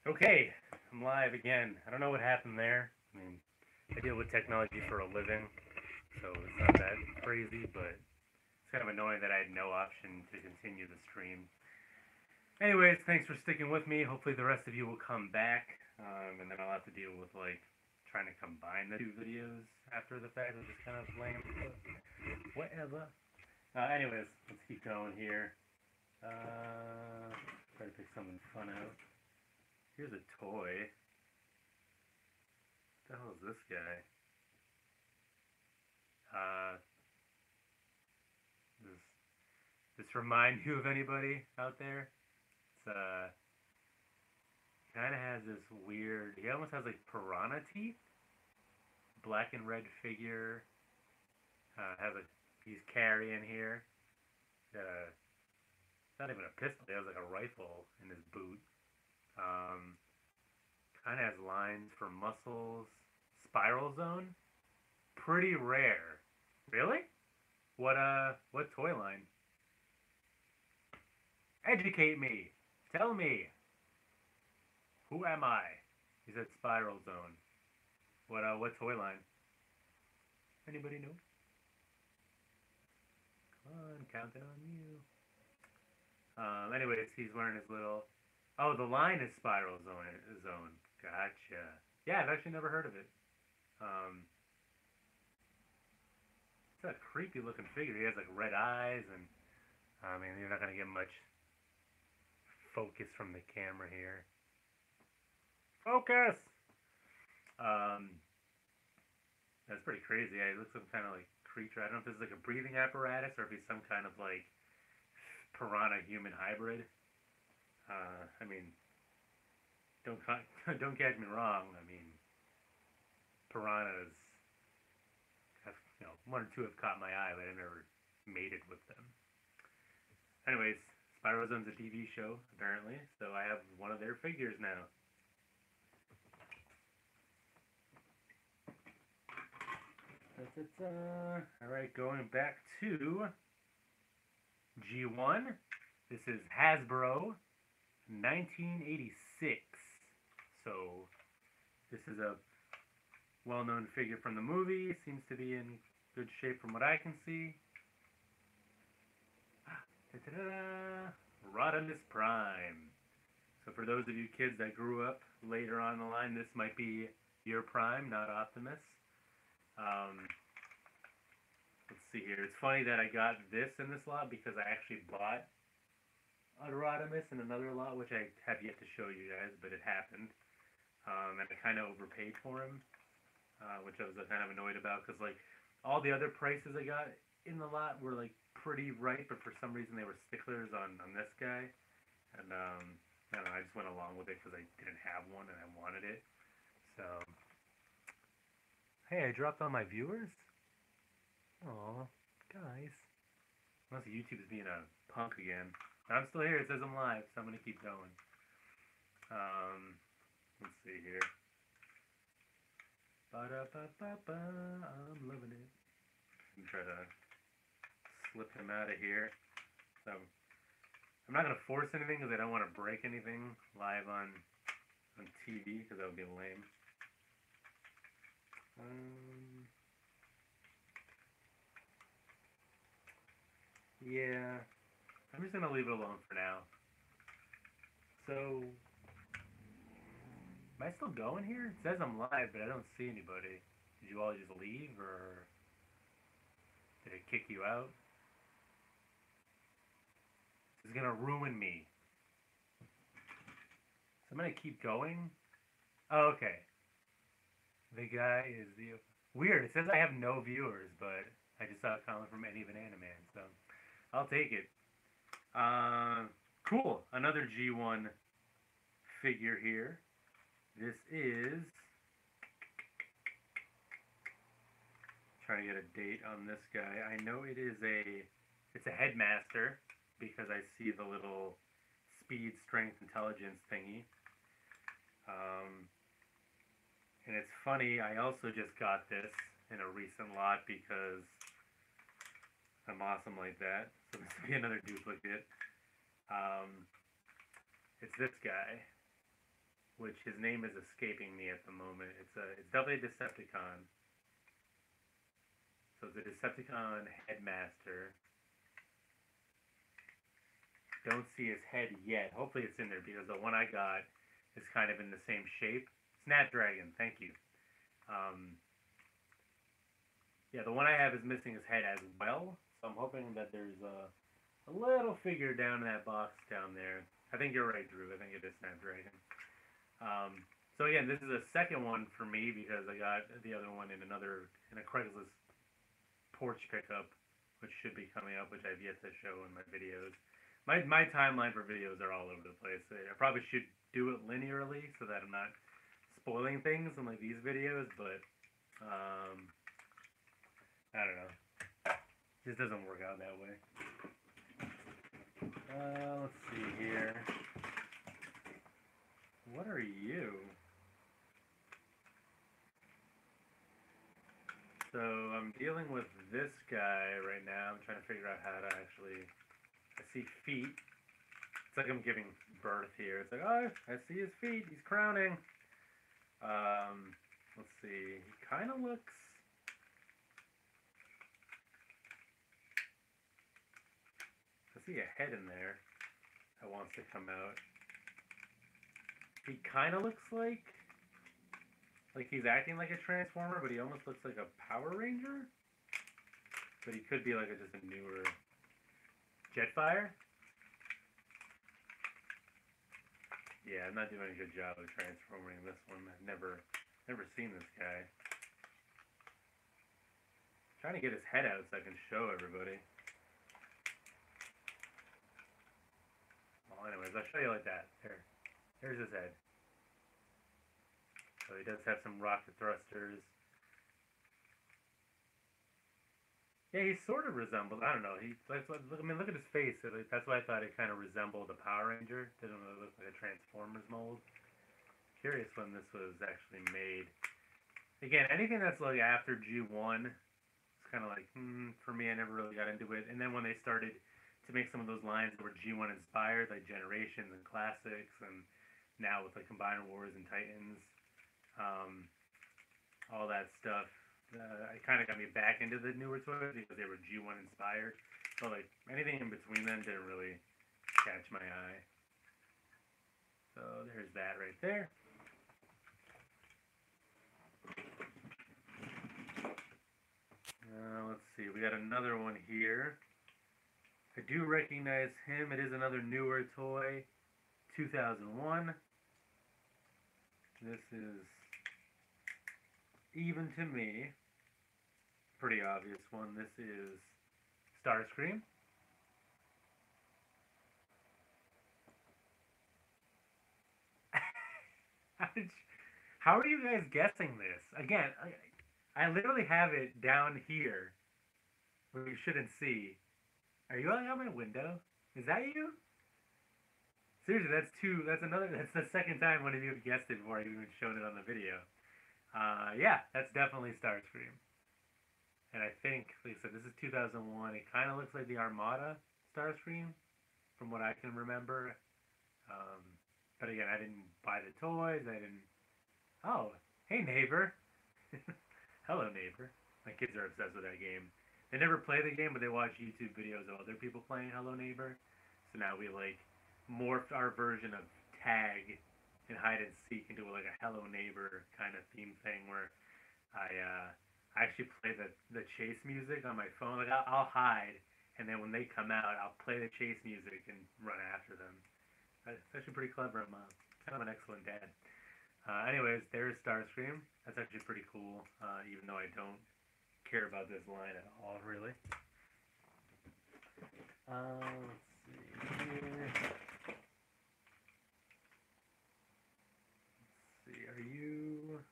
Okay, I'm live again. I don't know what happened there. I mean, I deal with technology for a living, so it's not that crazy, but it's kind of annoying that I had no option to continue the stream. Anyways, thanks for sticking with me. Hopefully the rest of you will come back, and then I'll have to deal with, like, trying to combine the two videos after the fact, which is kind of lame, but whatever. Anyways, let's keep going here. Try to pick something fun out. Here's a toy. What the hell is this guy? Does this remind you of anybody out there? It's kind of has this weird. He almost has like piranha teeth. Black and red figure. Has a he's carrying here. Not even a pistol. He has like a rifle in his boot. Kind of has lines for muscles. Spiral zone. Pretty rare. Really? What toy line? Educate me. Tell me. Who am I? He said Spiral Zone. What toy line? Anybody know? Come on, counting on you. Anyways, he's wearing his little. Oh, the line is Spiral Zone. Gotcha. Yeah, I've actually never heard of it. It's a creepy looking figure. He has like red eyes, and I mean, you're not gonna get much focus from the camera here. Focus. That's pretty crazy. Yeah, he looks some kind of like creature. I don't know if this is like a breathing apparatus or if he's some kind of like piranha human hybrid. I mean, don't don't catch me wrong. I mean, piranhas have, one or two have caught my eye, but I've never mated with them. Anyways, Spyrozone's a TV show apparently, so I have one of their figures now. Alright, going back to G1. This is Hasbro, 1986. So, this is a well-known figure from the movie. Seems to be in good shape from what I can see. Rodimus Prime. So for those of you kids that grew up later on the line, this might be your Prime, not Optimus. Let's see here. It's funny that I got this in this lot because I actually bought a Rodimus in another lot, which I have yet to show you guys, but it happened. And I kind of overpaid for him, which I was kind of annoyed about because, like, all the other prices I got in the lot were, like, pretty right, but for some reason they were sticklers on this guy. And, I don't know, I just went along with it because I didn't have one and I wanted it. So, hey, I dropped all my viewers? Aw, guys. Unless YouTube is being a punk again. I'm still here. It says I'm live, so I'm going to keep going. Let's see here. Ba-da-ba-ba-ba. I'm loving it. I'm try to slip him out of here. So, I'm not going to force anything because I don't want to break anything live on TV because that would be lame. Yeah, I'm just gonna leave it alone for now. So, am I still going here? It says I'm live, but I don't see anybody. Did you all just leave, or did it kick you out? This is gonna ruin me. So I'm gonna keep going. Oh, okay. The guy is the weird. It says I have no viewers, but I just saw a comment from Any Banana Man, so I'll take it. Cool. Another G1 figure here. This is, trying to get a date on this guy. I know it's a headmaster because I see the little speed, strength, intelligence thingy. And it's funny, I also just got this in a recent lot because I'm awesome like that. So this will be another duplicate. It's this guy. which his name is escaping me at the moment. It's definitely a Decepticon. So it's a Decepticon headmaster. Don't see his head yet. Hopefully it's in there because the one I got is kind of in the same shape. Snapdragon, thank you. Yeah, the one I have is missing his head as well. So I'm hoping that there's a little figure down in that box down there. I think you're right, Drew. I think it is Snapdragon. So again, this is a second one for me because I got the other one in a Craigslist porch pickup, which should be coming up, which I've yet to show in my videos. My timeline for videos are all over the place. I probably should do it linearly so that I'm not spoiling things in like these videos, but I don't know. It just doesn't work out that way. Let's see here. What are you? So I'm dealing with this guy right now. I'm trying to figure out how to actually... I see feet. It's like I'm giving birth here. It's like, oh, I see his feet. He's crowning. Let's see. He kind of looks... I see a head in there that wants to come out. He kind of looks like he's acting like a Transformer, but he almost looks like a Power Ranger. But he could be like just a newer Jetfire. Yeah, I'm not doing a good job of transforming this one. I've never seen this guy. I'm trying to get his head out so I can show everybody. Well, anyways, I'll show you like that. There's his head. So he does have some rocket thrusters. Yeah, he sort of resembles, I don't know, look at his face. That's why I thought it kind of resembled a Power Ranger. Didn't really look like a Transformers mold. Curious when this was actually made. Again, anything that's like after G1, it's kind of like, for me, I never really got into it. And then when they started to make some of those lines that were G1 inspired, like Generations and Classics, and now with like Combiner Wars and Titans, all that stuff, it kind of got me back into the newer toys because they were G1 inspired. But like anything in between them didn't really catch my eye. So there's that right there. Let's see, we got another one here. I do recognize him. It is another newer toy, 2001. This is, even to me, pretty obvious one. This is Starscream. How are you guys guessing this? Again, I literally have it down here where you shouldn't see. Are you out my window? Is that you? Seriously, that's the second time one of you have guessed it before I've even shown it on the video. Yeah, that's definitely Starscream. And I think, like I said, this is 2001. It kind of looks like the Armada Starscream, from what I can remember. But again, I didn't buy the toys. I didn't... Oh, hey, neighbor. Hello, neighbor. My kids are obsessed with that game. They never play the game, but they watch YouTube videos of other people playing Hello Neighbor. So now we, like, morphed our version of tag and hide and seek into, like, a Hello Neighbor kind of theme thing where I actually play the chase music on my phone. Like, I'll hide, and then when they come out, I'll play the chase music and run after them. It's actually pretty clever. I'm kind of an excellent dad. Anyways, there's Starscream. That's actually pretty cool, even though I don't care about this line at all, really. Let's see here. Let's see, are you...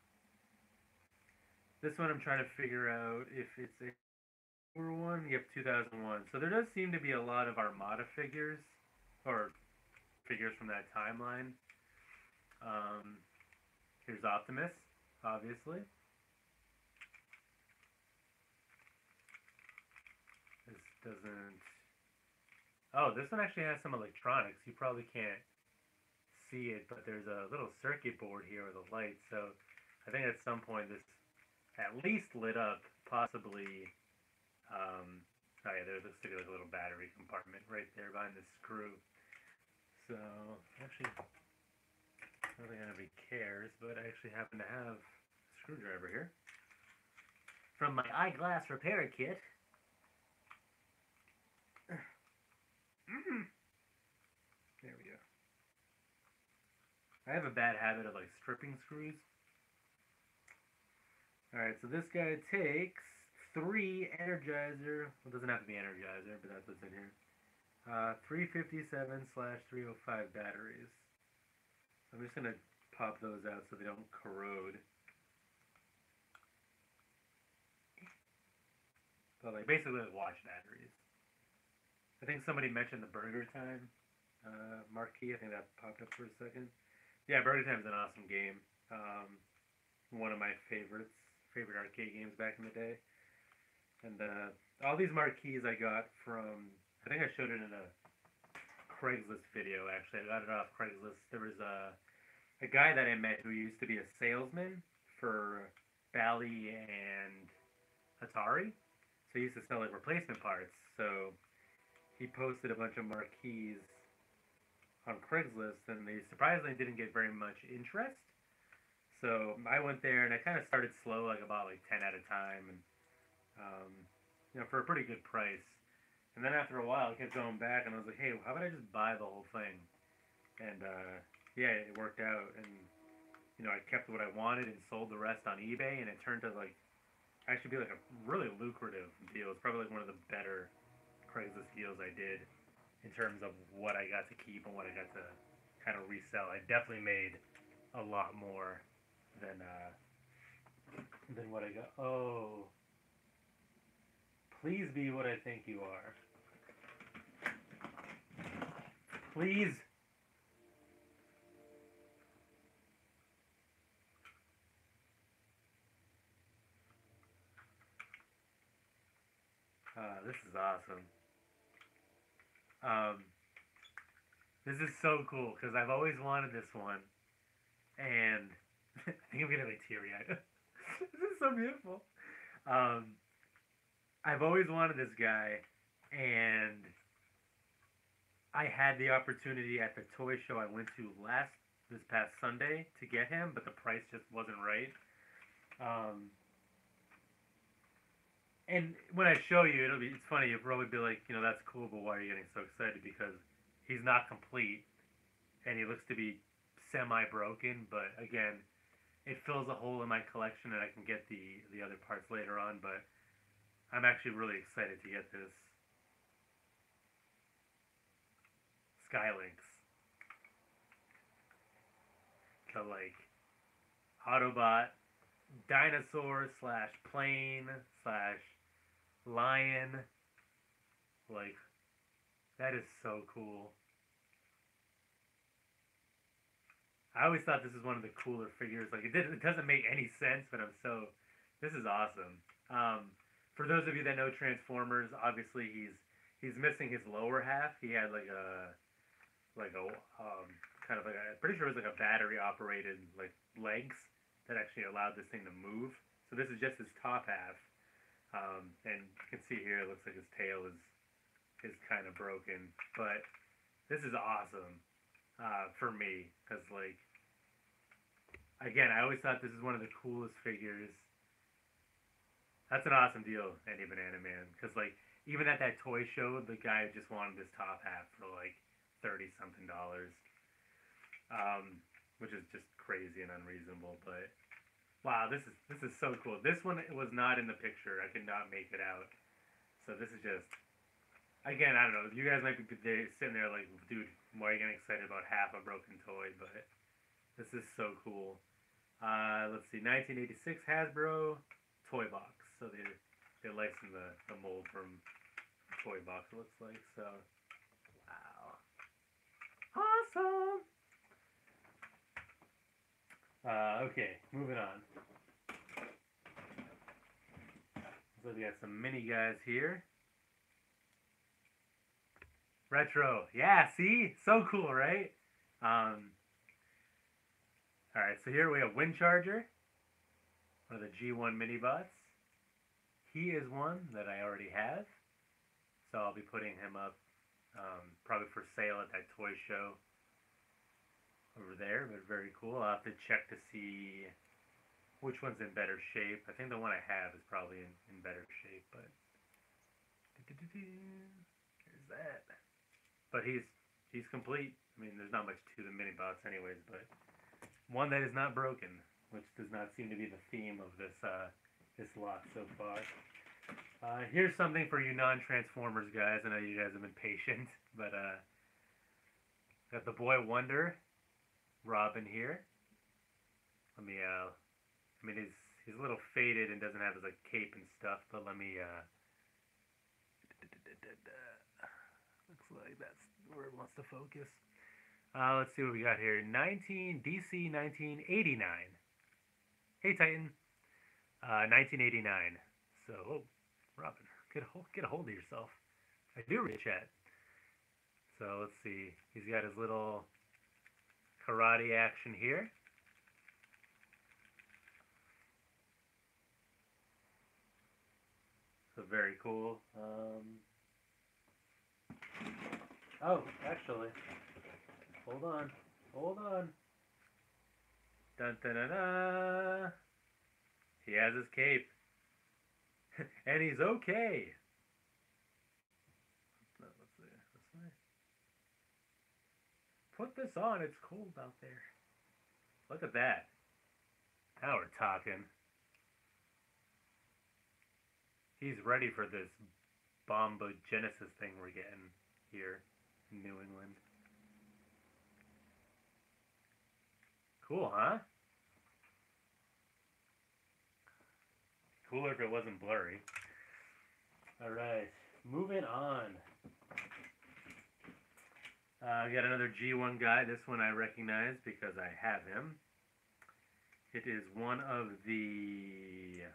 This one I'm trying to figure out if it's a newer one. Yep, 2001. So there does seem to be a lot of Armada figures, or figures from that timeline. Here's Optimus, obviously. This doesn't... Oh, this one actually has some electronics. You probably can't see it, but there's a little circuit board here with a light. So I think at some point this at least lit up, possibly. Oh yeah, there looks like a little battery compartment right there behind the screw. So actually, I don't think anybody cares, but I actually happen to have a screwdriver here from my eyeglass repair kit. There we go. I have a bad habit of like stripping screws. Alright, so this guy takes 3 Energizer. Well, it doesn't have to be Energizer, but that's what's in here. 357/305 batteries. I'm just going to pop those out so they don't corrode. But like basically like watch batteries. I think somebody mentioned the Burger Time marquee. I think that popped up for a second. Yeah, Burger Time is an awesome game. One of my favorite arcade games back in the day. And all these marquees I got from, I think I showed it in a Craigslist video actually. I got it off Craigslist. There was a guy that I met who used to be a salesman for Bally and Atari. So he used to sell like replacement parts. So he posted a bunch of marquees on Craigslist, and they surprisingly didn't get very much interest. So I went there, and I kind of started slow, like about like 10 at a time, and for a pretty good price. And then after a while, I kept going back, and I was like, hey, how about I just buy the whole thing? And yeah, it worked out, and I kept what I wanted and sold the rest on eBay, and it turned to like actually be like a really lucrative deal. It's probably like one of the better Craigslist deals I did in terms of what I got to keep and what I got to kind of resell. I definitely made a lot more than what I got. Oh, please be what I think you are. Please. This is awesome. This is so cool because I've always wanted this one, and I think I'm gonna be teary-eyed. This is so beautiful. I've always wanted this guy, and I had the opportunity at the toy show I went to this past Sunday to get him, but the price just wasn't right. And when I show you, it's funny. You'll probably be like, that's cool, but why are you getting so excited? Because he's not complete, and he looks to be semi-broken. But again, it fills a hole in my collection, and I can get the other parts later on. But I'm actually really excited to get this Skylinks. The like Autobot dinosaur slash plane slash lion. Like, that is so cool. I always thought this was one of the cooler figures. Like, it doesn't make any sense, but this is awesome. For those of you that know Transformers, obviously he's missing his lower half. He had like a kind of like pretty sure it was like a battery operated like legs that actually allowed this thing to move. So this is just his top half. And you can see here, it looks like his tail is kind of broken. But this is awesome for me. Because, like, again, I always thought this is one of the coolest figures. That's an awesome deal, Andy Banana Man. Because, like, even at that toy show, the guy just wanted this top half for, like, $30-something. Which is just crazy and unreasonable, but wow, this is so cool. This one was not in the picture. I could not make it out. So this is just, again, I don't know. You guys might be sitting there like, dude, why are you getting excited about half a broken toy? But this is so cool. Let's see, 1986 Hasbro Toy Box. So they licensed the mold from Toy Box, it looks like. So, wow. Awesome! Okay, moving on. So we got some mini guys here. Retro. Yeah, see? So cool, right? Alright, so here we have Wind Charger, one of the G1 mini bots. He is one that I already have, so I'll be putting him up probably for sale at that toy show over there, but very cool. I'll have to check to see which one's in better shape. I think the one I have is probably in better shape, but there's that. But he's complete. I mean, there's not much to the mini bots anyways, but one that is not broken, which does not seem to be the theme of this this lot so far. Here's something for you non-Transformers guys. I know you guys have been patient, but got the Boy Wonder Robin here. Let me I mean he's a little faded and doesn't have his like cape and stuff, but let me looks like that's where it wants to focus. Let's see what we got here. DC 1989. Hey Titan. 1989. So, oh, Robin, get a hold of yourself. I do read chat. So let's see. He's got his little karate action here. So very cool. Oh, actually, hold on. Dun dun dun dun. He has his cape. And he's okay. Let's see. This way. Put this on. It's cold out there. Look at that. Now we're talking. He's ready for this bombogenesis thing we're getting here in New England. Cool, huh? Cooler if it wasn't blurry. Alright, moving on. I got another G1 guy. This one I recognize because I have him. It is one of the...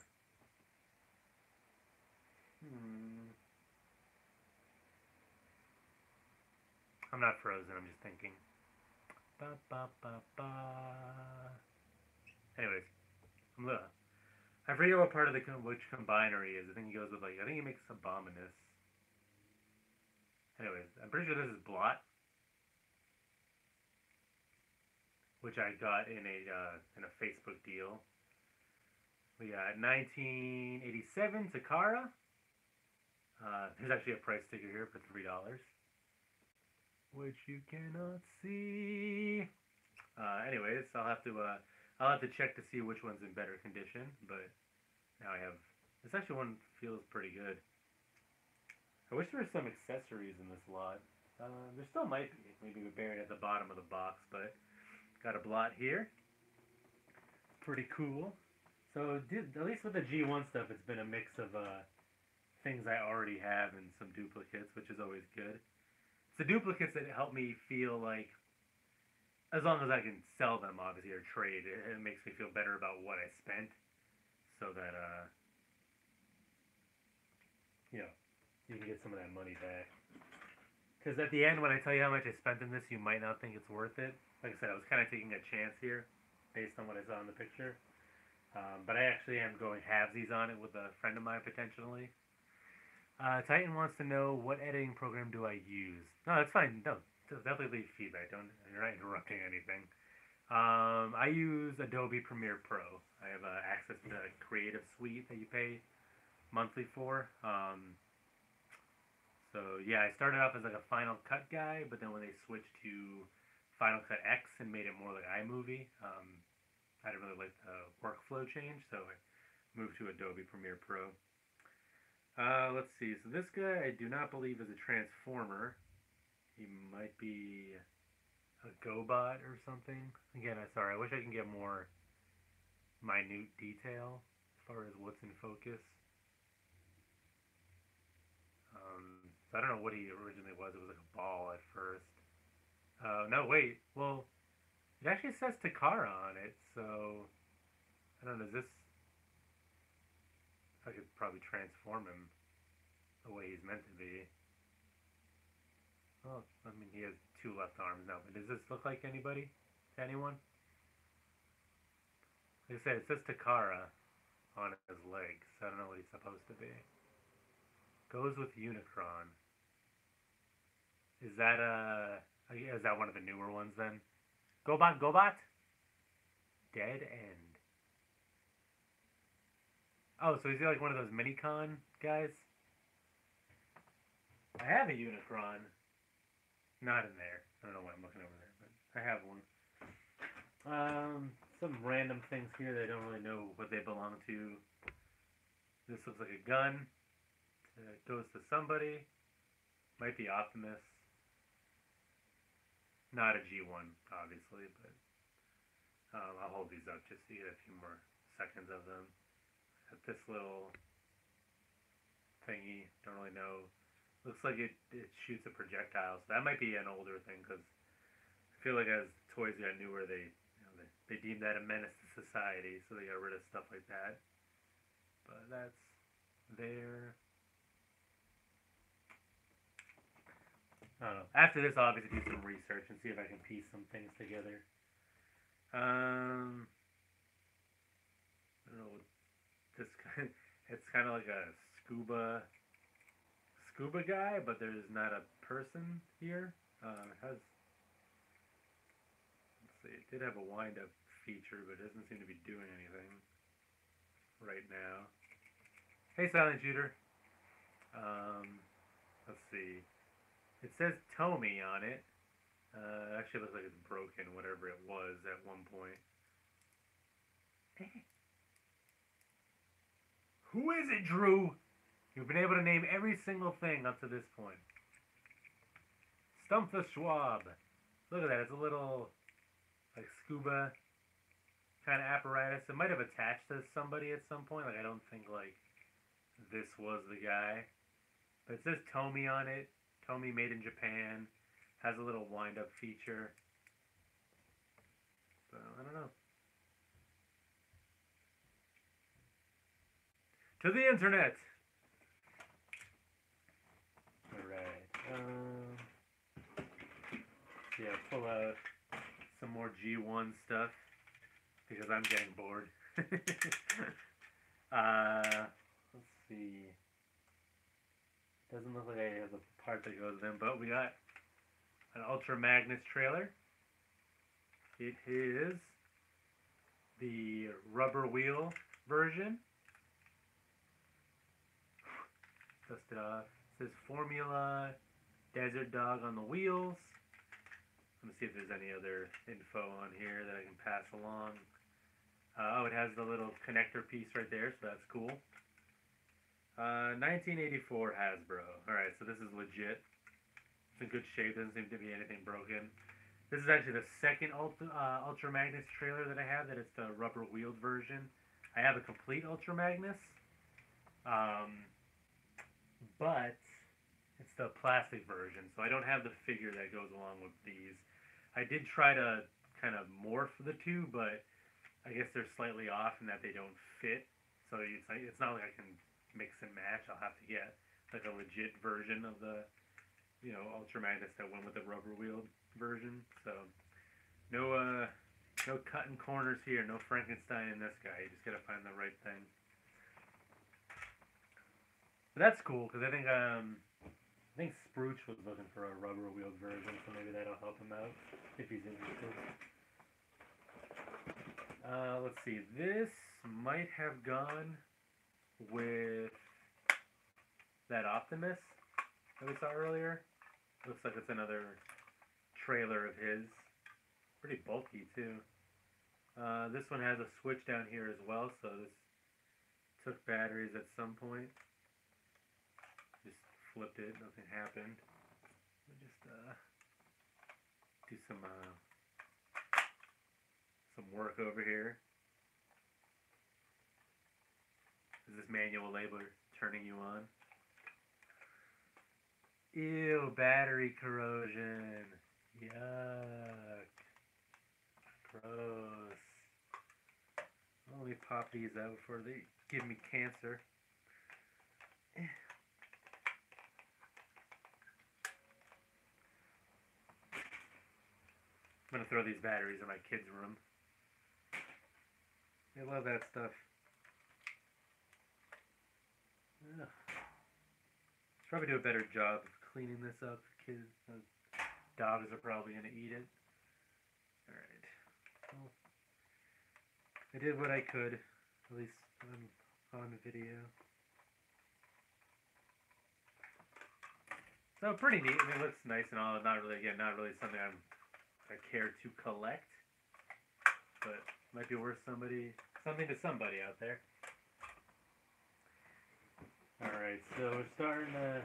I'm not frozen, I'm just thinking. Anyways, I forget what part of which combiner he is. I think he goes with I think he makes Abominus. Anyways, I'm pretty sure this is Blot, which I got in a Facebook deal. We got 1987 Takara. There's actually a price sticker here for $3, which you cannot see. Anyways, I'll have to check to see which one's in better condition. But now I have this. Actually, one feels pretty good. I wish there were some accessories in this lot. There still might be. Maybe we're buried at the bottom of the box, but got a Blot here. Pretty cool. So at least with the G1 stuff, it's been a mix of things I already have and some duplicates, which is always good. It's the duplicates that help me feel like, as long as I can sell them, obviously, or trade, it makes me feel better about what I spent, so that, you can get some of that money back. Because at the end, when I tell you how much I spent in this, you might not think it's worth it. Like I said, I was kind of taking a chance here, based on what I saw in the picture. But I actually am going halvesies on it with a friend of mine, potentially. Titan wants to know, what editing program do I use? No, that's fine. No, definitely leave feedback. You're not interrupting anything. I use Adobe Premiere Pro. I have access to the Creative Suite that you pay monthly for. So yeah, I started off as like a Final Cut guy, but then when they switched to Final Cut X and made it more like iMovie, I didn't really like the workflow change, so I moved to Adobe Premiere Pro. Let's see. So this guy I do not believe is a Transformer. He might be a GoBot or something. Again, I'm sorry. I wish I can get more minute detail as far as what's in focus. So I don't know what he originally was. It was like a ball at first. No, wait. Well, it actually says Takara on it, so I don't know. Is this... I could probably transform him the way he's meant to be. Oh, I mean, he has 2 left arms now, but does this look like anybody? To anyone? Like I said, it says Takara on his legs. So I don't know what he's supposed to be. Goes with Unicron. Is that one of the newer ones then? Gobot, Gobot? Dead End. Oh, so is he like one of those Minicon guys? I have a Unicron. Not in there. I don't know why I'm looking over there, but I have one. Some random things here that I don't really know what they belong to. This looks like a gun. It goes to somebody. Might be Optimus. Not a G1, obviously, but I'll hold these up just to get a few more seconds of them. Got this little thingy. Don't really know. Looks like it shoots a projectile. So that might be an older thing because I feel like as toys got newer, they deemed that a menace to society, so they got rid of stuff like that. But that's there. I don't know. After this, I'll obviously do some research and see if I can piece some things together. I don't know. It's kind of like a scuba guy, but there's not a person here. Let's see. It did have a wind-up feature, but it doesn't seem to be doing anything right now. Hey, Silent Shooter. Let's see. It says Tomy on it. Actually looks like it's broken, whatever it was at one point. Who is it, Drew? You've been able to name every single thing up to this point. Stump the Schwab. Look at that. It's a little, like, scuba kind of apparatus. It might have attached to somebody at some point. Like, I don't think, like, this was the guy. But it says Tomy on it. Tomy made in Japan. Has a little wind-up feature. So, I don't know. To the internet! Alright. Yeah, pull out some more G1 stuff. Because I'm getting bored. Let's see. Doesn't look like I have the part that goes in, but we got an Ultra Magnus trailer. It is the rubber wheel version. Dust it off. It says Formula Desert Dog on the wheels. Let me see if there's any other info on here that I can pass along. Oh, it has the little connector piece right there, so that's cool. 1984 Hasbro. Alright, so this is legit. It's in good shape. Doesn't seem to be anything broken. This is actually the second Ultra Magnus trailer that I have, that it's the rubber wheeled version. I have a complete Ultra Magnus. But it's the plastic version, so I don't have the figure that goes along with these. I did try to kind of morph the two, but I guess they're slightly off in that they don't fit. So it's not like I can mix and match. I'll have to get like a legit version of the, Ultra Magnus that went with the rubber wheeled version. So no cutting corners here. No Frankenstein in this guy. You just gotta find the right thing. But that's cool because I think Sprooch was looking for a rubber wheeled version, so maybe that'll help him out if he's interested. Let's see. This might have gone with that Optimus that we saw earlier. Looks like it's another trailer of his. Pretty bulky too. This one has a switch down here as well, so this took batteries at some point. Just flipped it, nothing happened. We'll just do some work over here. Is this manual label turning you on? Ew, battery corrosion. Yuck. Gross. Let me pop these out before they give me cancer. I'm gonna throw these batteries in my kid's room. I love that stuff. Ugh. Probably do a better job of cleaning this up. Kids, dogs are probably gonna eat it. All right. Well, I did what I could, at least on video. So pretty neat. I mean, it looks nice and all. Not really, again, not really something I care to collect, but might be worth something to somebody out there. All right, so we're starting to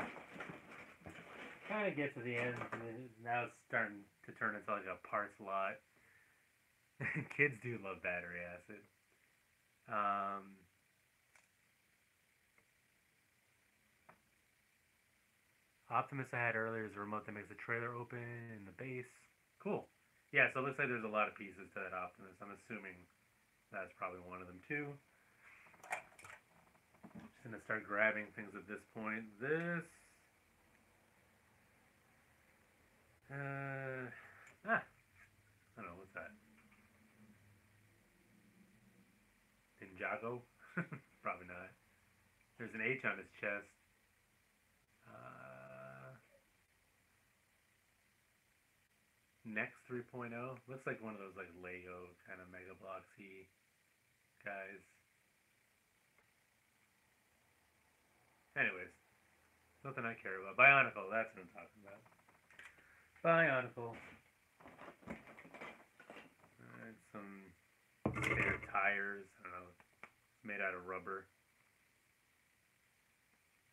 kind of get to the end. Now it's starting to turn into like a parts lot. Kids do love battery acid. Optimus I had earlier is a remote that makes the trailer open in the base. Cool. Yeah, so it looks like there's a lot of pieces to that Optimus. I'm assuming that's probably one of them too. Just gonna start grabbing things at this point. This I don't know, what's that? Ninjago? Probably not. There's an H on his chest. Next 3.0. Looks like one of those like Lego kind of Mega Blocksy guys. Anyways, nothing I care about. Bionicle, that's what I'm talking about. Bionicle. Alright, some spare tires. I don't know. It's made out of rubber.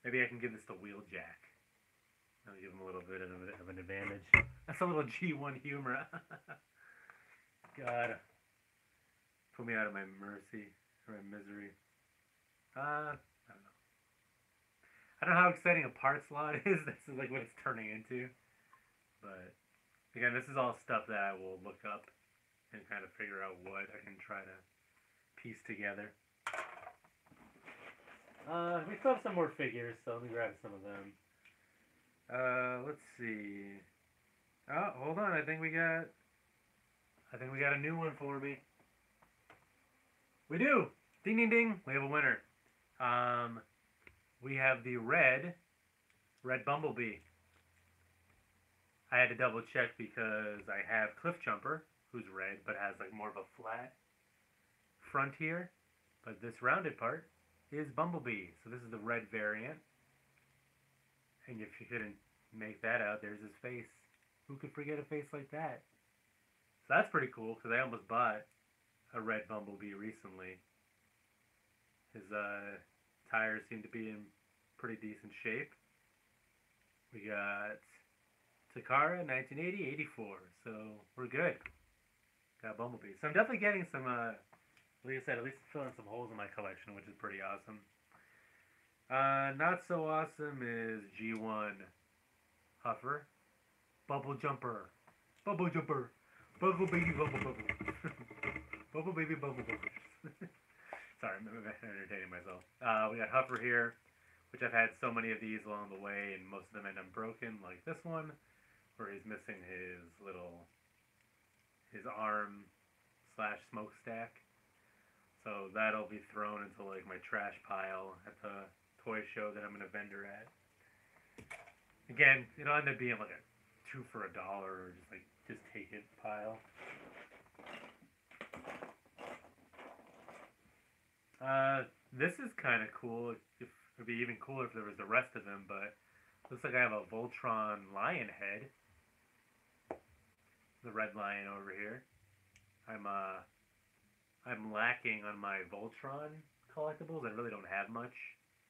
Maybe I can give this to Wheeljack. That'll give him a little bit of an advantage. That's a little G1 humor. God. Put me out of my mercy. Or my misery. I don't know. I don't know how exciting a parts lot is. This is like what it's turning into. But, again, this is all stuff that I will look up and kind of figure out what I can try to piece together. We still have some more figures, so let me grab some of them. Let's see. Oh, hold on. I think we got a new one for me. We do. Ding, ding, ding. We have a winner. We have the red Bumblebee. I had to double check because I have Cliff Jumper, who's red, but has like more of a flat front here. But this rounded part is Bumblebee. So this is the red variant. And if you couldn't make that out, there's his face. Who could forget a face like that? So that's pretty cool, because I almost bought a red Bumblebee recently. His tires seem to be in pretty decent shape. We got Takara, 1980, 84. So we're good. Got Bumblebee. So I'm definitely getting some, like I said, at least filling some holes in my collection, which is pretty awesome. Not so awesome is G1 Huffer. Bubble Jumper. Bubble Jumper. Bubble Baby Bubble Bubble. Bubble Baby Bubble Bubble. Sorry, I'm entertaining myself. We got Huffer here, which I've had so many of these along the way, and most of them end up broken, like this one, where he's missing his arm / smokestack. So that'll be thrown into like my trash pile at the toy show that I'm gonna vendor at. Again, it'll end up being like a 2 for $1 or just take it pile. This is kind of cool. It'd be even cooler if there was the rest of them, but looks like I have a Voltron lion head. The red lion over here. I'm lacking on my Voltron collectibles. I really don't have much,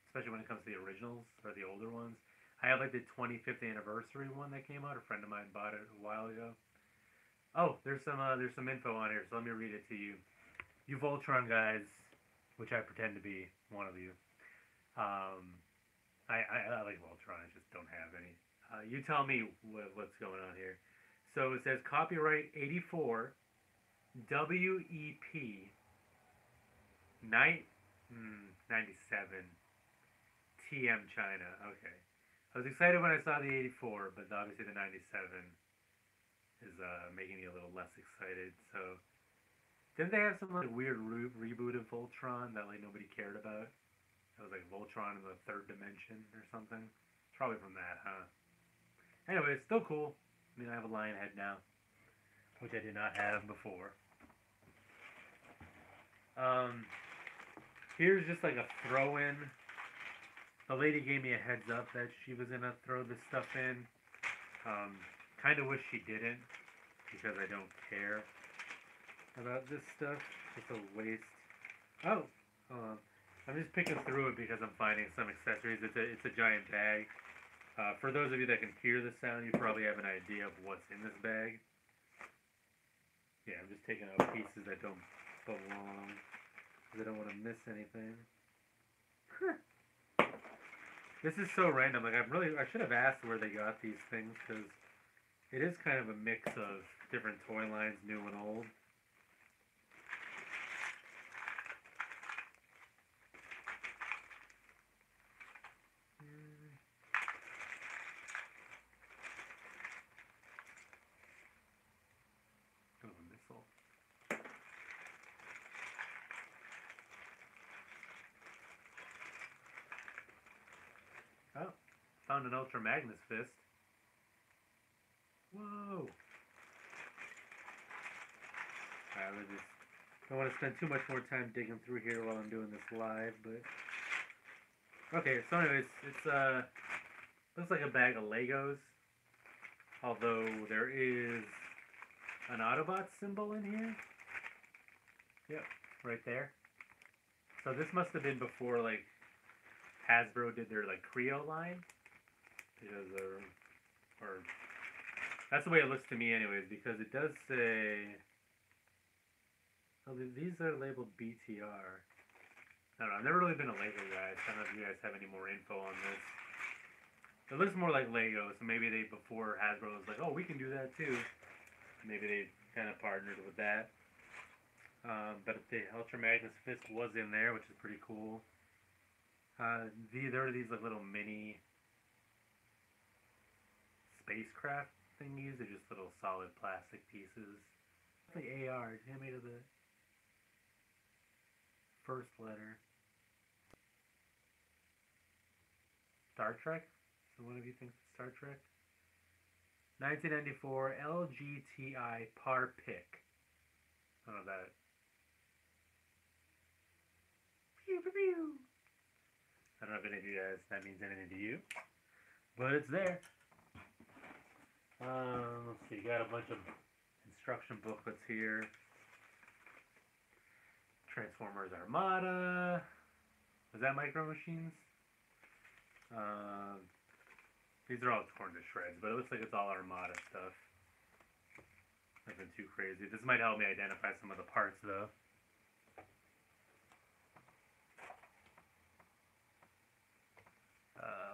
especially when it comes to the originals or the older ones. I have like the 25th anniversary one that came out. A friend of mine bought it a while ago. Oh, there's some info on here, so let me read it to you. You Voltron guys, which I pretend to be one of you. I like Voltron. I just don't have any. You tell me what's going on here. So it says copyright 84, WEP 97, TM China. Okay. I was excited when I saw the 84, but obviously the 97 is making me a little less excited. So Didn't they have some like weird reboot of Voltron that like nobody cared about? It was like Voltron in the third dimension or something. It's probably from that, huh? Anyway, it's still cool. I mean, I have a lion head now, which I did not have before. Um, Here's just like a throw-in. The lady gave me a heads up that she was gonna throw this stuff in. Kind of wish she didn't because I don't care about this stuff. It's a waste. Oh, I'm just picking through it because I'm finding some accessories. It's a giant bag. For those of you that can hear the sound, you probably have an idea of what's in this bag. Yeah, I'm just taking out pieces that don't belong because I don't want to miss anything. This is so random. Like I should have asked where they got these things because it is kind of a mix of different toy lines, new and old. Oh, a missile. Oh, found an Ultra Magnus fist. Whoa. Alright, I just don't want to spend too much more time digging through here while I'm doing this live, but okay, so anyways, it's looks like a bag of Legos. Although there is an Autobot symbol in here. Yep, right there. So this must have been before like Hasbro did their like Creo line. Because or that's the way it looks to me anyways, because it does say oh, these are labeled BTR. I don't know, I've never really been a Lego guy, so I don't know if you guys have any more info on this. It looks more like Lego, so maybe they, before Hasbro was like, oh, we can do that too. Maybe they kind of partnered with that. But the Ultra Magnus Fist was in there, which is pretty cool. There are these like little mini spacecraft thingies. They're just little solid plastic pieces. The AR, animated the first letter. Star Trek? So one of you thinks it's Star Trek? 1994 LGTI Par Pick. I don't know that. Pew, pew, pew. I don't know if any of you guys that means anything to you, but it's there. Let's see, got a bunch of instruction booklets here. Transformers Armada. Is that Micro Machines? These are all torn to shreds, but it looks like it's all Armada stuff. Nothing too crazy. This might help me identify some of the parts, though.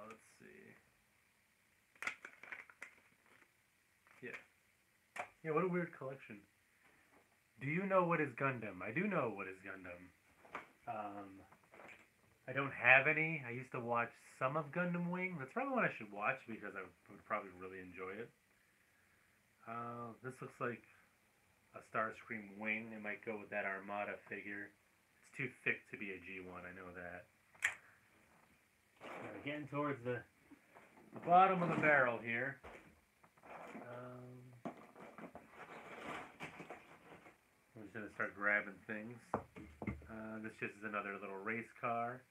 Let's see. Yeah. Yeah, what a weird collection. Do you know what is Gundam? I do know what is Gundam. I don't have any. I used to watch some of Gundam Wing. That's probably one I should watch because I would probably really enjoy it. This looks like a Starscream wing. It might go with that Armada figure. It's too thick to be a G1, I know that. Getting towards the bottom of the barrel here. I'm just going to start grabbing things. This just is another little race car.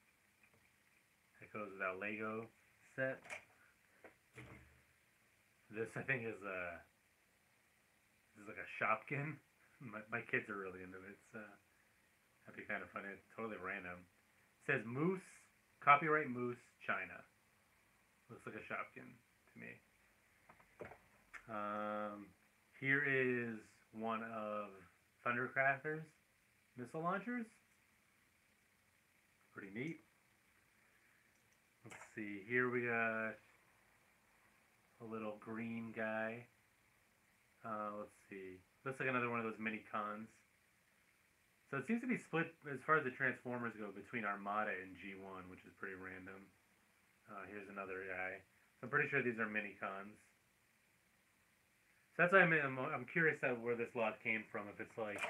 That goes with our Lego set. This, I think, is like a Shopkin. My kids are really into it. That'd be kind of funny. It's totally random. It says Moose, copyright Moose, China. Looks like a Shopkin to me. Here is one of Thundercrafter's missile launchers. Pretty neat. Let's see. Here we got a little green guy. Let's see. Looks like another one of those mini cons. So it seems to be split, as far as the Transformers go, between Armada and G1, which is pretty random. Here's another guy. So I'm pretty sure these are mini cons. So that's why I'm curious where this lot came from. If it's like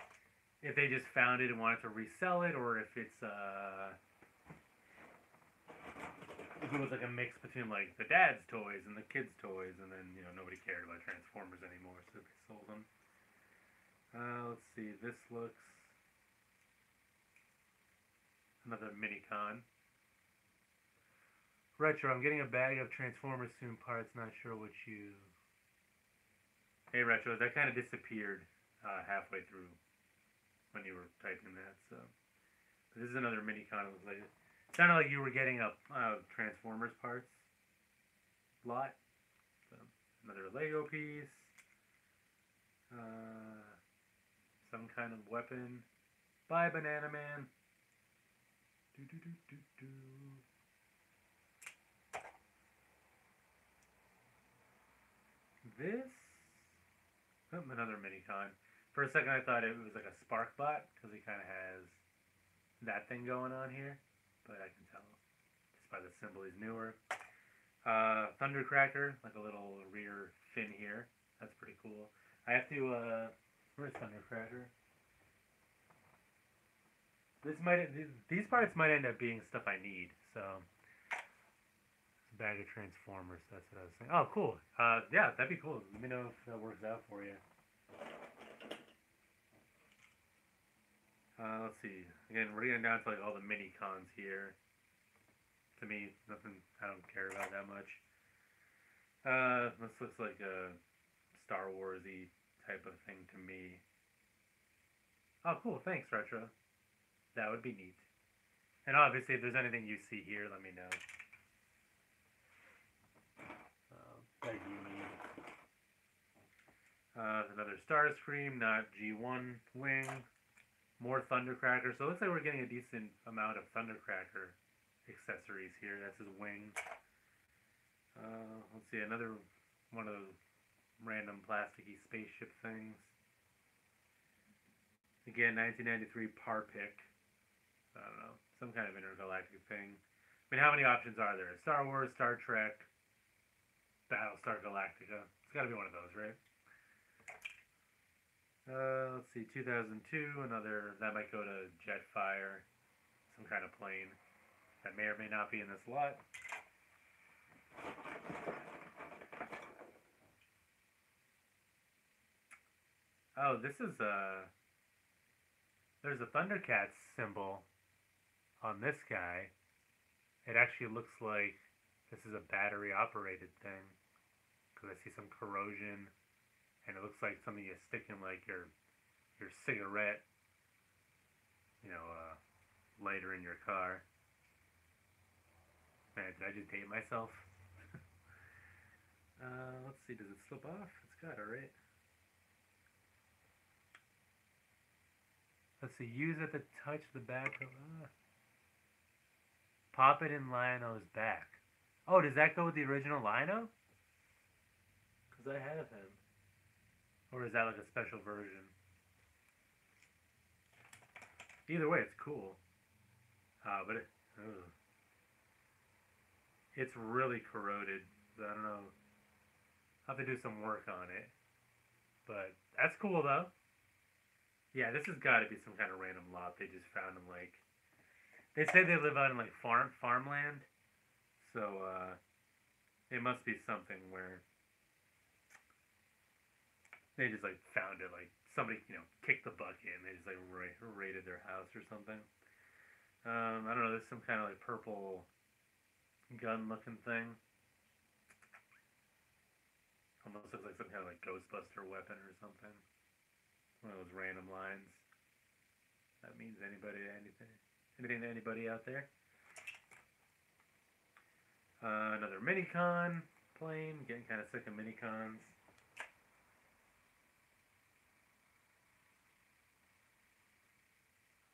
if they just found it and wanted to resell it, or if it's if it was like a mix between like the dad's toys and the kids' toys, and then nobody cared about Transformers anymore, so they sold them. Let's see. This looks another mini con. Retro, I'm getting a bag of Transformers soon parts. Not sure what you. Hey Retro, that kind of disappeared halfway through when you were typing that. So this is another mini con. It looks like it sounded like you were getting a Transformers parts lot. So another Lego piece. Some kind of weapon. Bye, Banana Man. Do do do do do. This. Oh, another mini con. For a second, I thought it was like a spark bot because he kind of has that thing going on here, but I can tell just by the symbol he's newer. Thundercracker, like a little rear fin here. That's pretty cool. I have to. Where's Thundercracker? These parts might end up being stuff I need. So, bag of Transformers. That's what I was saying. Oh, cool. Yeah, that'd be cool. Let me know if that works out for you. Let's see. Again, we're getting down to like all the mini cons here. To me, nothing I don't care about that much. This looks like a Star Wars-y type of thing to me. Oh, cool. Thanks, Retro. That would be neat. And obviously, if there's anything you see here, let me know. That you need. Another Starscream, not G1 wing. More Thundercracker. So it looks like we're getting a decent amount of Thundercracker accessories here. That's his wing. Let's see, another one of those random plasticky spaceship things. Again, 1993 Parpic. I don't know, some kind of intergalactic thing. I mean, how many options are there? Star Wars, Star Trek, Battlestar Galactica. It's got to be one of those, right? Let's see, 2002, another, that might go to Jetfire, some kind of plane that may or may not be in this lot. Oh, this is there's a Thundercats symbol on this guy. It actually looks like this is a battery operated thing, because I see some corrosion. And it looks like something you stick in like your cigarette, lighter in your car. Man, did I just date myself? Let's see, does it slip off? It's got it, right? Let's see, use it to touch the back of... Pop it in Lion-O's back. Oh, does that go with the original Lion-O? Because I have him. Or is that like a special version? Either way, it's cool. But it's really corroded. So I don't know. I'll have to do some work on it. But that's cool though. Yeah, this has got to be some kind of random lot. They just found them like... They say they live out in like farmland. So it must be something where... They just like found it, like somebody kicked the bucket and they just like raided their house or something. I don't know. There's some kind of like purple gun-looking thing. Almost looks like some kind of like Ghostbuster weapon or something. One of those random lines. That means anybody to anything. Anything to anybody out there. Another Minicon plane. Getting kind of sick of Minicons.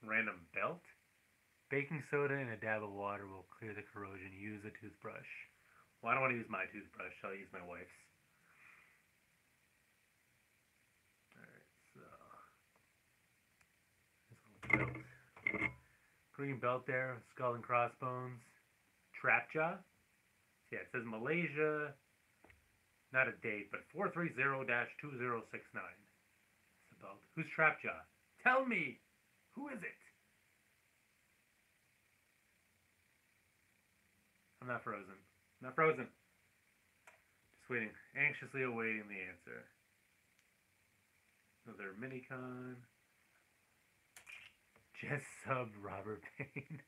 Random belt. Baking soda and a dab of water will clear the corrosion. Use a toothbrush. Well, I don't want to use my toothbrush. I'll use my wife's. Alright, so... This little belt. Green belt there. Skull and crossbones. Trapjaw. Yeah, it says Malaysia. Not a date, but 430-2069. It's the belt. Who's Trapjaw? Tell me, who is it? I'm not frozen. I'm not frozen. Just waiting, anxiously awaiting the answer. Another minicon. Just sub Robert Payne.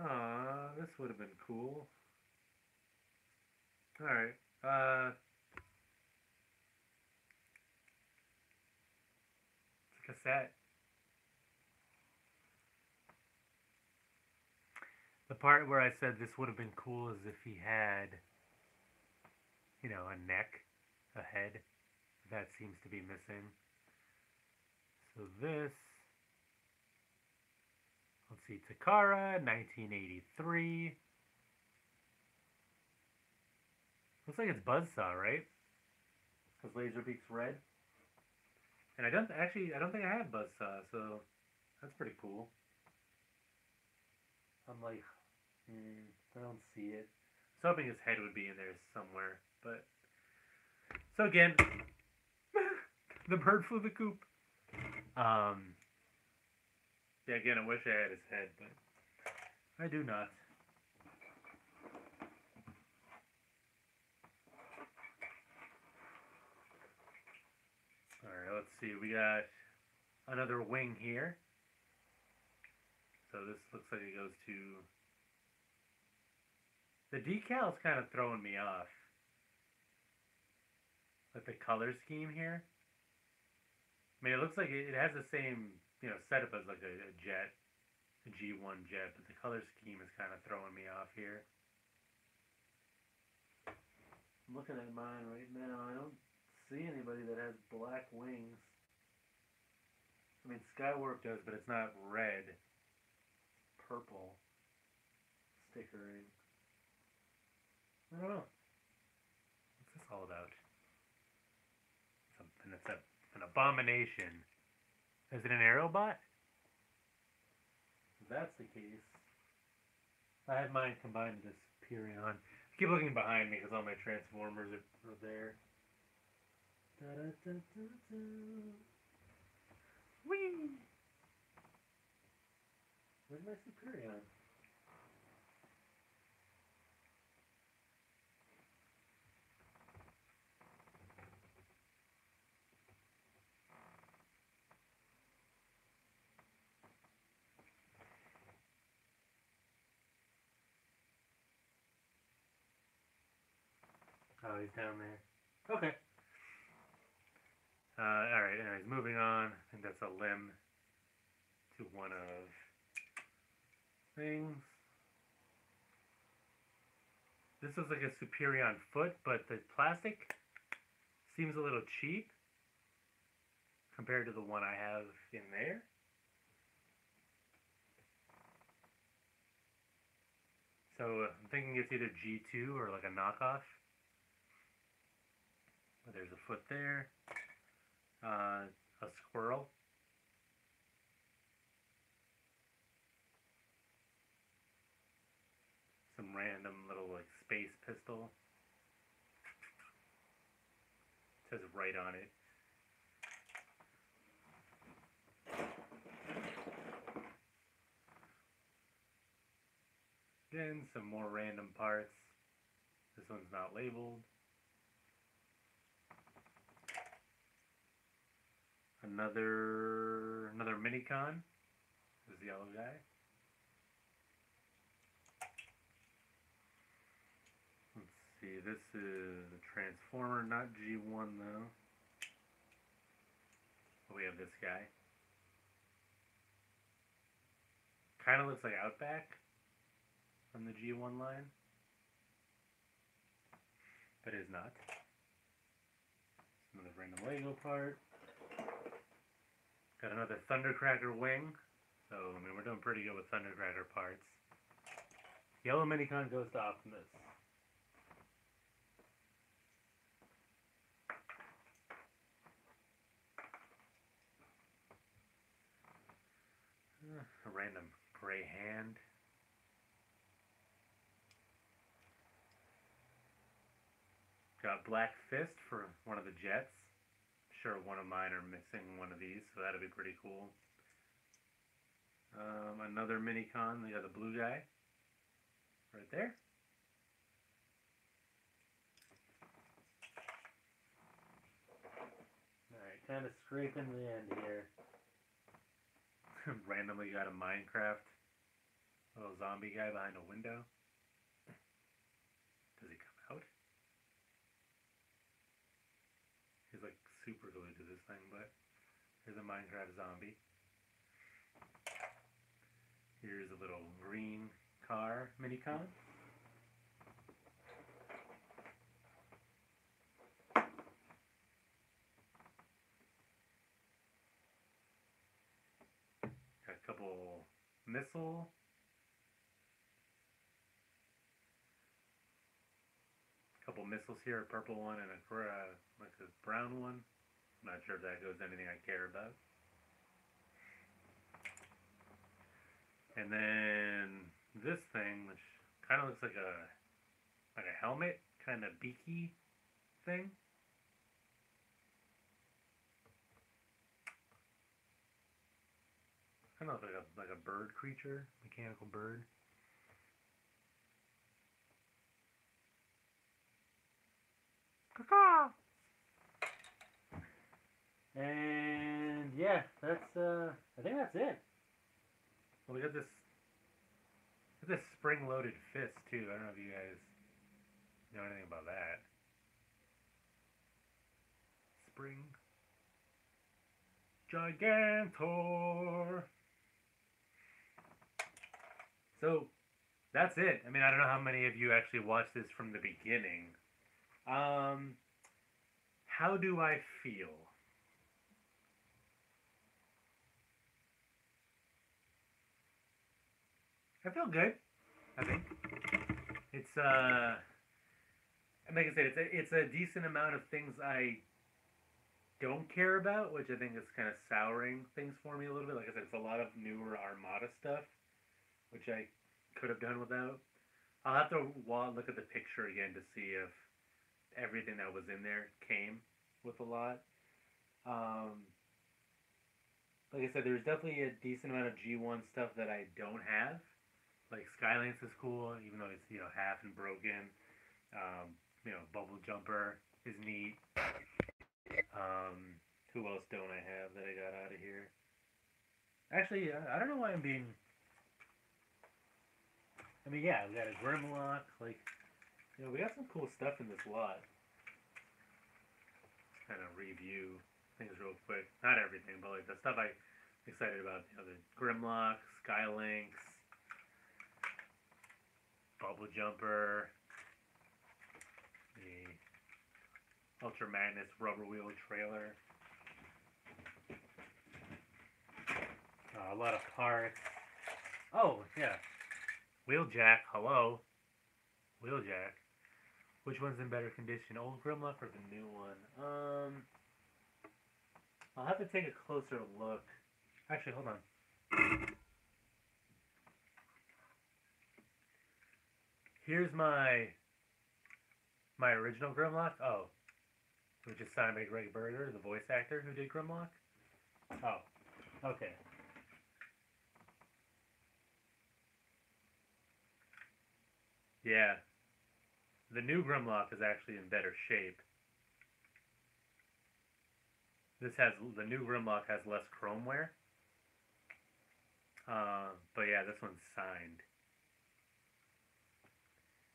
Aw, this would have been cool. Alright. It's a cassette. The part where I said this would have been cool is if he had, you know, a neck, a head. That seems to be missing. So this, let's see, Takara, 1983. Looks like it's Buzzsaw, right? Because Laserbeak's red. And I don't think I have Buzzsaw, so that's pretty cool. I'm like, I don't see it. I was hoping his head would be in there somewhere, but... So again, the bird flew the coop. Yeah, again, I wish I had his head, but I do not. Alright, let's see. We got another wing here. So this looks like it goes to... The decal's kind of throwing me off. Like the color scheme here. I mean, it looks like it has the same, you know, setup as like a jet, a G1 jet, but the color scheme is kind of throwing me off here. I'm looking at mine right now. I don't see anybody that has black wings. I mean, Skywarp does, but it's not red. Purple stickering. I don't know. What's this all about? It's an abomination. Is it an Aerobot? If that's the case, I have mine combined with this Perion. I keep looking behind me because all my Transformers are there. Da, da, da, da, da. Whee! Where's my Superion? Oh, he's down there. Okay. Alright, anyways, moving on. I think that's a limb to one of things. This looks like a Superion foot, but the plastic seems a little cheap compared to the one I have in there. So I'm thinking it's either G2 or like a knockoff. But there's a foot there. A squirrel. Some random little like space pistol. It says right on it. Again, some more random parts. This one's not labeled. Another minicon. This is the yellow guy. Let's see, this is a Transformer, not G1 though. But we have this guy. Kind of looks like Outback on the G1 line, but is not. Another random Lego part. Got another Thundercracker wing. So, I mean, we're doing pretty good with Thundercracker parts. Yellow minicon goes to Optimus. A random gray hand. Got Black Fist for one of the jets. sure one of mine are missing one of these, so that'll be pretty cool. Another mini-con. We got the blue guy right there. Alright, kind of scraping the end here. Randomly got a Minecraft little zombie guy behind a window. Does he come out? He's like super glued to this thing, but here's a Minecraft zombie. Here's a little green car mini-con. Got a couple missile. Couple missiles here, a purple one and a like a brown one. I'm not sure if that goes to anything I care about. And then this thing, which kind of looks like a helmet, kind of beaky thing. I don't know, like a bird creature, mechanical bird. And yeah, that's I think that's it. Well, we got this spring-loaded fist too. I don't know if you guys know anything about that. Spring Gigantor. So that's it. I mean, I don't know how many of you actually watched this from the beginning. How do I feel? I feel good. I think it's like I said, it's a decent amount of things I don't care about, which I think is kind of souring things for me a little bit. Like I said, it's a lot of newer Armada stuff, which I could have done without. I'll have to look at the picture again to see if everything that was in there came with a lot. Like I said, there's definitely a decent amount of G1 stuff that I don't have. Like Skylinks is cool, even though it's half and broken. Bubble Jumper is neat. Who else don't I have that I got out of here? Actually, I don't know why I'm being. I mean, yeah, we got a Grimlock. Like, we got some cool stuff in this lot. Kind of review things real quick. Not everything, but like the stuff I'm excited about. The Grimlock, Skylinks, Bubble Jumper, the Ultra Magnus Rubber Wheel Trailer. A lot of parts. Oh, yeah. Wheeljack, hello. Wheeljack. Which one's in better condition, old Grimlock or the new one? I'll have to take a closer look. Actually, hold on. Here's my original Grimlock. Oh, which is signed by Greg Berger, the voice actor who did Grimlock. Oh, okay. Yeah. The new Grimlock is actually in better shape. The new Grimlock has less chrome wear. But yeah, this one's signed.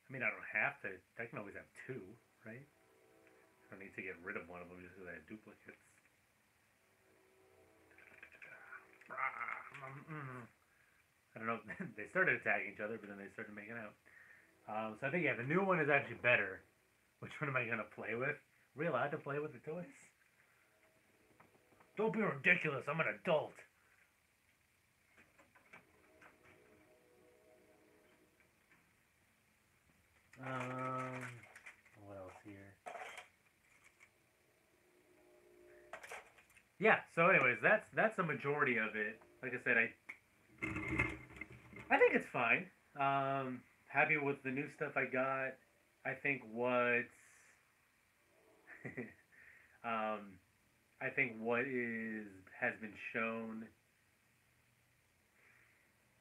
I mean, I don't have to. I can always have two, right? I don't need to get rid of one of them just because I have duplicates. I don't know. They started attacking each other, but then they started making out. So I think, yeah, the new one is actually better. Which one am I going to play with? Are we allowed to play with the toys? Don't be ridiculous. I'm an adult. What else here? Yeah, so anyways, that's the majority of it. Like I said, I think it's fine. Happy with the new stuff I got. I think I I think what has been shown.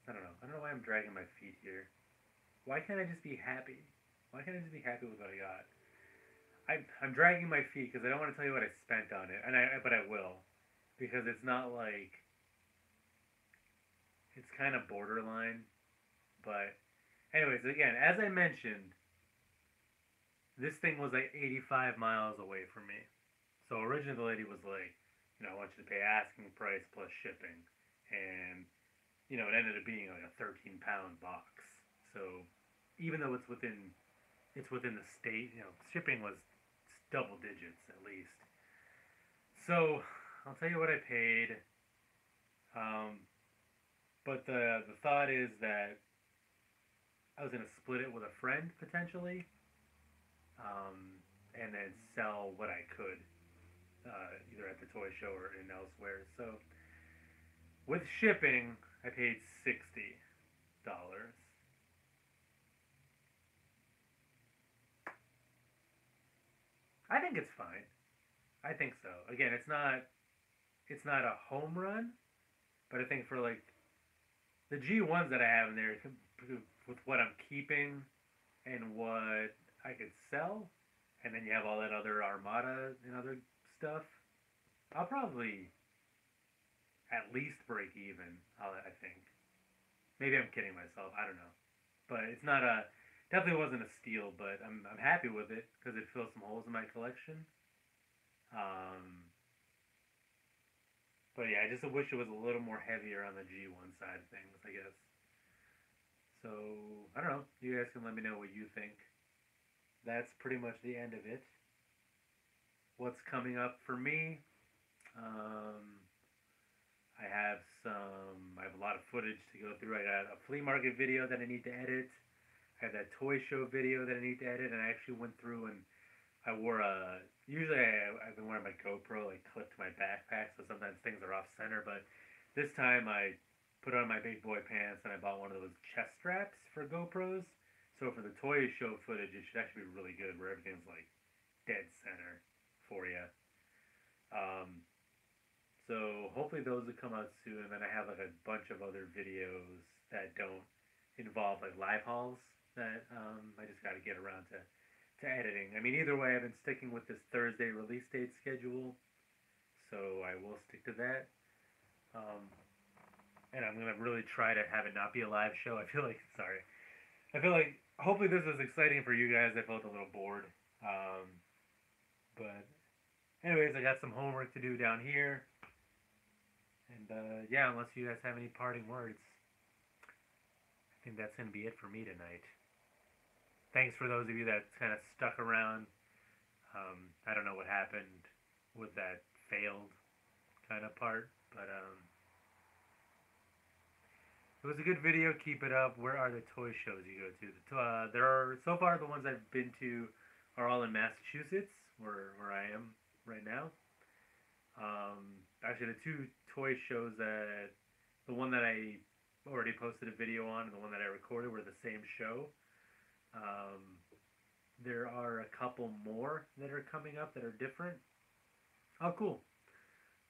I don't know. I don't know why I'm dragging my feet here. Why can't I just be happy? Why can't I just be happy with what I got? I'm dragging my feet because I don't want to tell you what I spent on it, but I will, because it's not like it's kind of borderline. But anyways, again, as I mentioned, this thing was like 85 miles away from me. So originally the lady was like, I want you to pay asking price plus shipping, and it ended up being like a 13-pound box. So even though it's within the state, shipping was double digits at least. So I'll tell you what I paid. But the thought is that I was gonna split it with a friend potentially, and then sell what I could, either at the toy show or in elsewhere. So with shipping, I paid $60. I think it's fine. I think so. Again, it's not a home run, but I think for like the G1s that I have in there, with what I'm keeping and what I could sell, and then you have all that other Armada and other stuff, I'll probably at least break even. I think. Maybe I'm kidding myself. I don't know, but it's not a definitely wasn't a steal. But I'm happy with it because it fills some holes in my collection. Um, but yeah, I just wish it was a little more heavier on the G1 side of things, I guess. So I don't know. You guys can let me know what you think. That's pretty much the end of it. What's coming up for me? Um, I have a lot of footage to go through. I got a flea market video that I need to edit. I have that toy show video that I need to edit, and I actually went through and I wore usually I've been wearing my GoPro like clipped to my backpack, so sometimes things are off center, but this time I put on my big boy pants and I bought one of those chest straps for GoPros. So for the toy show footage, it should actually be really good where everything's like dead center for you. Um, so hopefully those will come out soon. And then I have like a bunch of other videos that don't involve like live hauls that I just got to get around to editing. I mean, either way, I've been sticking with this Thursday release date schedule, so I will stick to that. Um, and I'm gonna really try to have it not be a live show. I feel like hopefully this was exciting for you guys. I felt a little bored, but anyways, I got some homework to do down here. And yeah, unless you guys have any parting words, I think that's going to be it for me tonight. Thanks for those of you that kind of stuck around. I don't know what happened with that failed kind of part, but it was a good video. Keep it up. Where are the toy shows you go to? There are, so far the ones I've been to are all in Massachusetts, where I am right now. Actually, the two toy shows the one that I already posted a video on and the one that I recorded were the same show. There are a couple more that are coming up that are different. Oh, cool.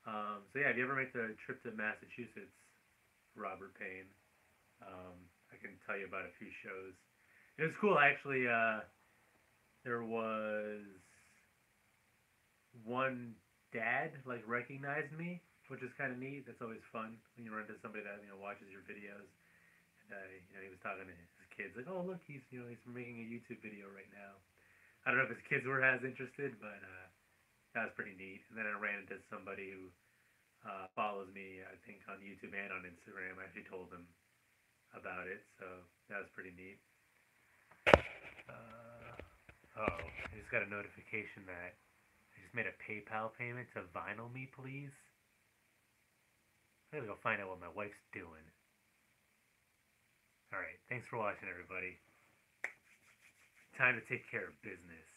So yeah, if you ever make the trip to Massachusetts, Robert Payne, I can tell you about a few shows. It was cool, actually. There was one dad like recognized me, which is kind of neat. That's always fun when you run into somebody that watches your videos. And he was talking to his kids like, "Oh, look, he's making a YouTube video right now." I don't know if his kids were as interested, but that was pretty neat. And then I ran into somebody who follows me, I think, on YouTube and on Instagram. I actually told them about it, so that was pretty neat. I just got a notification that I just made a PayPal payment to Vinyl Me, please. I gotta go find out what my wife's doing. Alright, thanks for watching, everybody. Time to take care of business.